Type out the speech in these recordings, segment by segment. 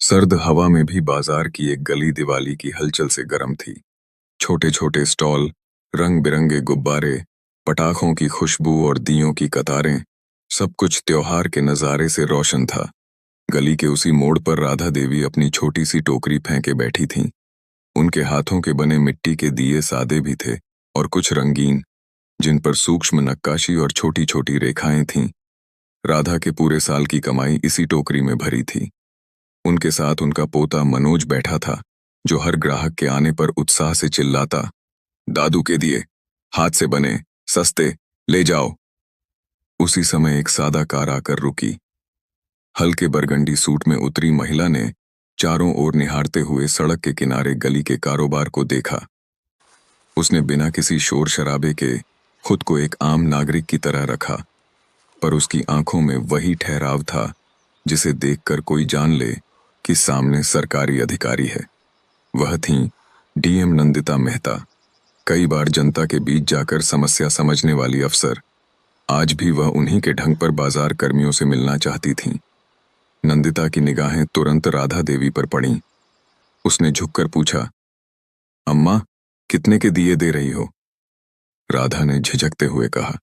सर्द हवा में भी बाजार की एक गली दिवाली की हलचल से गर्म थी। छोटे छोटे स्टॉल, रंग बिरंगे गुब्बारे, पटाखों की खुशबू और दियों की कतारें, सब कुछ त्योहार के नज़ारे से रोशन था। गली के उसी मोड़ पर राधा देवी अपनी छोटी सी टोकरी फेंके बैठी थीं। उनके हाथों के बने मिट्टी के दिए सादे भी थे और कुछ रंगीन, जिन पर सूक्ष्म नक्काशी और छोटी छोटी रेखाएं थीं। राधा के पूरे साल की कमाई इसी टोकरी में भरी थी। उनके साथ उनका पोता मनोज बैठा था, जो हर ग्राहक के आने पर उत्साह से चिल्लाता, दादू के दिए, हाथ से बने, सस्ते, ले जाओ। उसी समय एक सादा कार आकर रुकी। हल्के बरगंडी सूट में उतरी महिला ने चारों ओर निहारते हुए सड़क के किनारे गली के कारोबार को देखा। उसने बिना किसी शोर शराबे के खुद को एक आम नागरिक की तरह रखा, पर उसकी आंखों में वही ठहराव था जिसे देखकर कोई जान ले कि सामने सरकारी अधिकारी है। वह थीं डीएम नंदिता मेहता, कई बार जनता के बीच जाकर समस्या समझने वाली अफसर। आज भी वह उन्हीं के ढंग पर बाजार कर्मियों से मिलना चाहती थीं। नंदिता की निगाहें तुरंत राधा देवी पर पड़ीं। उसने झुककर पूछा, अम्मा, कितने के दिए दे रही हो? राधा ने झिझकते हुए कहा,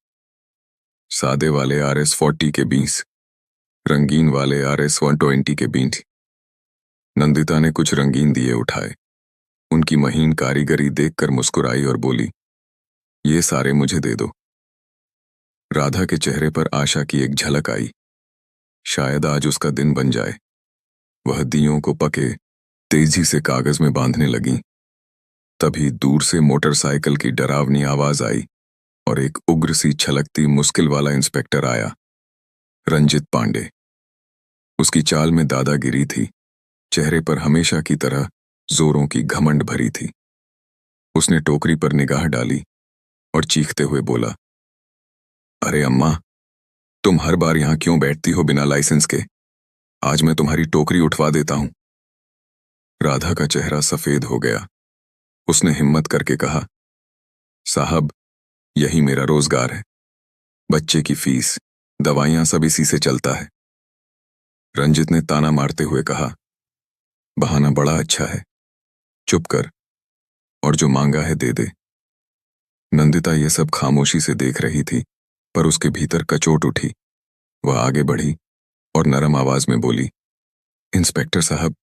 सादे वाले RS40 के 20, रंगीन वाले RS120 के 20। नंदिता ने कुछ रंगीन दिए उठाए। उनकी महीन कारीगरी देखकर मुस्कुराई और बोली, ये सारे मुझे दे दो। राधा के चेहरे पर आशा की एक झलक आई। शायद आज उसका दिन बन जाए। वह दियों को पके तेजी से कागज में बांधने लगी। तभी दूर से मोटरसाइकिल की डरावनी आवाज आई और एक उग्र सी छलकती मुश्किल वाला इंस्पेक्टर आया, रंजित पांडे। उसकी चाल में दादागिरी थी, चेहरे पर हमेशा की तरह जोरों की घमंड भरी थी। उसने टोकरी पर निगाह डाली और चीखते हुए बोला, अरे अम्मा, तुम हर बार यहां क्यों बैठती हो बिना लाइसेंस के? आज मैं तुम्हारी टोकरी उठवा देता हूं। राधा का चेहरा सफेद हो गया। उसने हिम्मत करके कहा, साहब, यही मेरा रोजगार है। बच्चे की फीस, दवाइयां सब इसी से चलता है। रंजित ने ताना मारते हुए कहा, बहाना बड़ा अच्छा है, चुप कर और जो मांगा है दे दे। नंदिता ये सब खामोशी से देख रही थी, पर उसके भीतर कचोट उठी। वह आगे बढ़ी और नरम आवाज में बोली, इंस्पेक्टर साहब,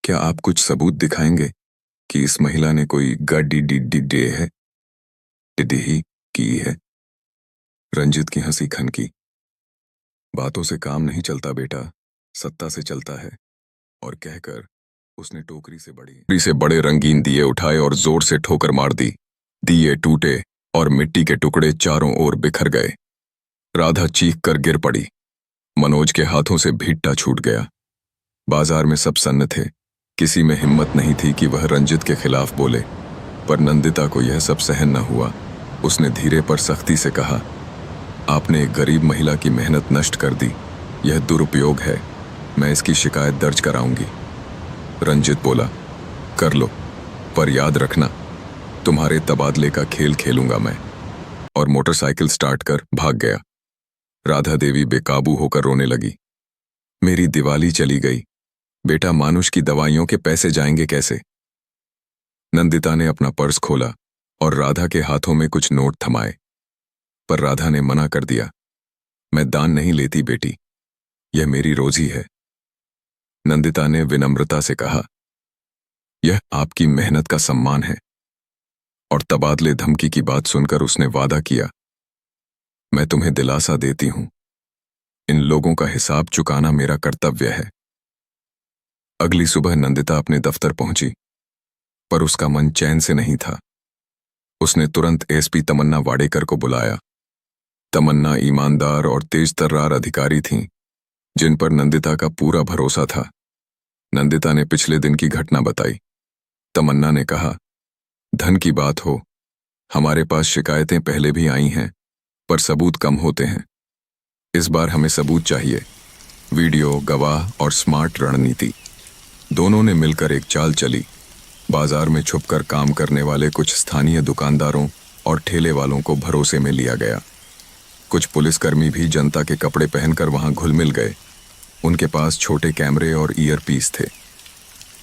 क्या आप कुछ सबूत दिखाएंगे कि इस महिला ने कोई गडी है, डिडही की है? रंजित की हंसी खनकी। बातों से काम नहीं चलता बेटा, सत्ता से चलता है। और कहकर उसने टोकरी से बड़े रंगीन दिए उठाए और जोर से ठोकर मार दी। दिए टूटे और मिट्टी के टुकड़े चारों ओर बिखर गए। राधा चीख कर गिर पड़ी। मनोज के हाथों से भीट्टा छूट गया। बाजार में सब सन्न थे। किसी में हिम्मत नहीं थी कि वह रंजित के खिलाफ बोले, पर नंदिता को यह सब सहन न हुआ। उसने धीरे पर सख्ती से कहा, आपने एक गरीब महिला की मेहनत नष्ट कर दी। यह दुरुपयोग है। मैं इसकी शिकायत दर्ज कराऊंगी। रंजित बोला, कर लो, पर याद रखना, तुम्हारे तबादले का खेल खेलूंगा मैं। और मोटरसाइकिल स्टार्ट कर भाग गया। राधा देवी बेकाबू होकर रोने लगी। मेरी दिवाली चली गई। बेटा, मानुष की दवाइयों के पैसे जाएंगे कैसे? नंदिता ने अपना पर्स खोला और राधा के हाथों में कुछ नोट थमाए, पर राधा ने मना कर दिया, मैं दान नहीं लेती बेटी, यह मेरी रोजी है। नंदिता ने विनम्रता से कहा, यह आपकी मेहनत का सम्मान है। और तबादले धमकी की बात सुनकर उसने वादा किया, मैं तुम्हें दिलासा देती हूं, इन लोगों का हिसाब चुकाना मेरा कर्तव्य है। अगली सुबह नंदिता अपने दफ्तर पहुंची, पर उसका मन चैन से नहीं था। उसने तुरंत एसपी तमन्ना वाडेकर को बुलाया। तमन्ना ईमानदार और तेज तर्रार अधिकारी थीं, जिन पर नंदिता का पूरा भरोसा था। नंदिता ने पिछले दिन की घटना बताई। तमन्ना ने कहा, धन की बात हो, हमारे पास शिकायतें पहले भी आई हैं, पर सबूत कम होते हैं। इस बार हमें सबूत चाहिए, वीडियो, गवाह और स्मार्ट रणनीति। दोनों ने मिलकर एक चाल चली। बाजार में छुपकर काम करने वाले कुछ स्थानीय दुकानदारों और ठेले वालों को भरोसे में लिया गया। कुछ पुलिसकर्मी भी जनता के कपड़े पहनकर वहां घुल मिल गए। उनके पास छोटे कैमरे और ईयरपीस थे।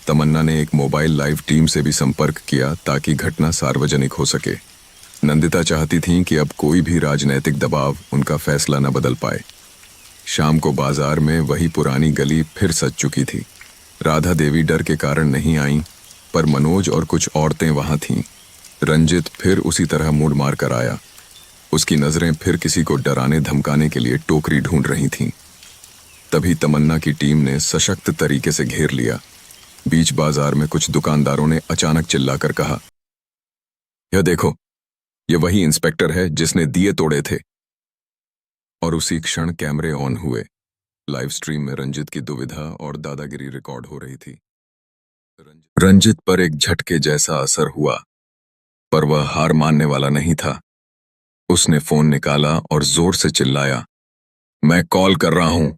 तमन्ना ने एक मोबाइल लाइव टीम से भी संपर्क किया ताकि घटना सार्वजनिक हो सके। नंदिता चाहती थीं कि अब कोई भी राजनैतिक दबाव उनका फैसला न बदल पाए। शाम को बाजार में वही पुरानी गली फिर सज चुकी थी। राधा देवी डर के कारण नहीं आईं, पर मनोज और कुछ औरतें वहां थीं। रंजित फिर उसी तरह मुड़ मार कर आया। उसकी नजरें फिर किसी को डराने धमकाने के लिए टोकरी ढूंढ रही थीं। तभी तमन्ना की टीम ने सशक्त तरीके से घेर लिया। बीच बाजार में कुछ दुकानदारों ने अचानक चिल्लाकर कहा, यह देखो, ये वही इंस्पेक्टर है जिसने दिए तोड़े थे। और उसी क्षण कैमरे ऑन हुए। लाइव स्ट्रीम में रंजित की दुविधा और दादागिरी रिकॉर्ड हो रही थी। रंजित पर एक झटके जैसा असर हुआ, पर वह हार मानने वाला नहीं था। उसने फोन निकाला और जोर से चिल्लाया, मैं कॉल कर रहा हूं।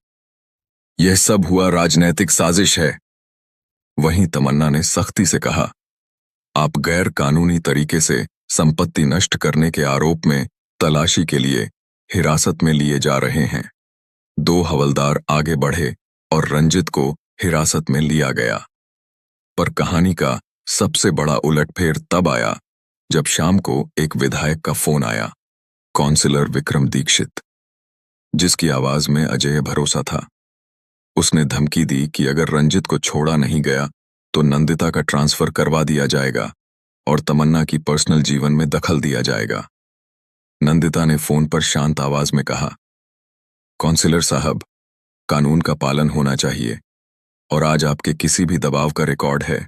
यह सब हुआ राजनैतिक साजिश है। वहीं तमन्ना ने सख्ती से कहा, आप गैर कानूनी तरीके से संपत्ति नष्ट करने के आरोप में तलाशी के लिए हिरासत में लिए जा रहे हैं। दो हवलदार आगे बढ़े और रंजित को हिरासत में लिया गया। पर कहानी का सबसे बड़ा उलटफेर तब आया जब शाम को एक विधायक का फोन आया, काउंसलर विक्रम दीक्षित, जिसकी आवाज में अजय भरोसा था। उसने धमकी दी कि अगर रंजित को छोड़ा नहीं गया तो नंदिता का ट्रांसफर करवा दिया जाएगा और तमन्ना की पर्सनल जीवन में दखल दिया जाएगा। नंदिता ने फोन पर शांत आवाज में कहा, काउंसलर साहब, कानून का पालन होना चाहिए और आज आपके किसी भी दबाव का रिकॉर्ड है।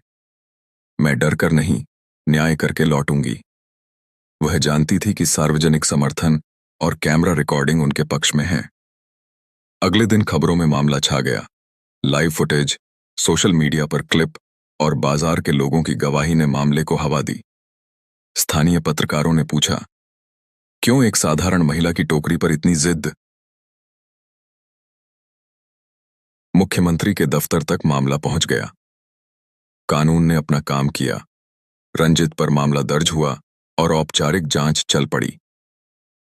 मैं डर कर नहीं, न्याय करके लौटूंगी। वह जानती थी कि सार्वजनिक समर्थन और कैमरा रिकॉर्डिंग उनके पक्ष में है। अगले दिन खबरों में मामला छा गया। लाइव फुटेज, सोशल मीडिया पर क्लिप और बाजार के लोगों की गवाही ने मामले को हवा दी। स्थानीय पत्रकारों ने पूछा, क्यों एक साधारण महिला की टोकरी पर इतनी जिद? मुख्यमंत्री के दफ्तर तक मामला पहुंच गया। कानून ने अपना काम किया। रंजित पर मामला दर्ज हुआ और औपचारिक जांच चल पड़ी।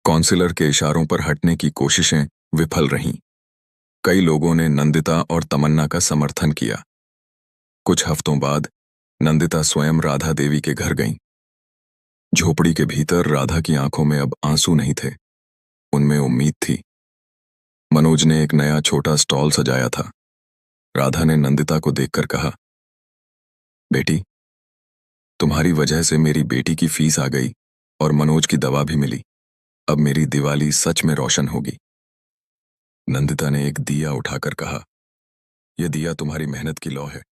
काउंसलर के इशारों पर हटने की कोशिशें विफल रहीं। कई लोगों ने नंदिता और तमन्ना का समर्थन किया। कुछ हफ्तों बाद नंदिता स्वयं राधा देवी के घर गईं। झोपड़ी के भीतर राधा की आंखों में अब आंसू नहीं थे, उनमें उम्मीद थी। मनोज ने एक नया छोटा स्टॉल सजाया था। राधा ने नंदिता को देखकर कहा, बेटी, तुम्हारी वजह से मेरी बेटी की फीस आ गई और मनोज की दवा भी मिली। अब मेरी दिवाली सच में रोशन होगी। नंदिता ने एक दिया उठाकर कहा, यह दिया तुम्हारी मेहनत की लौ है,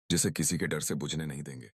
जिसे किसी के डर से बुझने नहीं देंगे।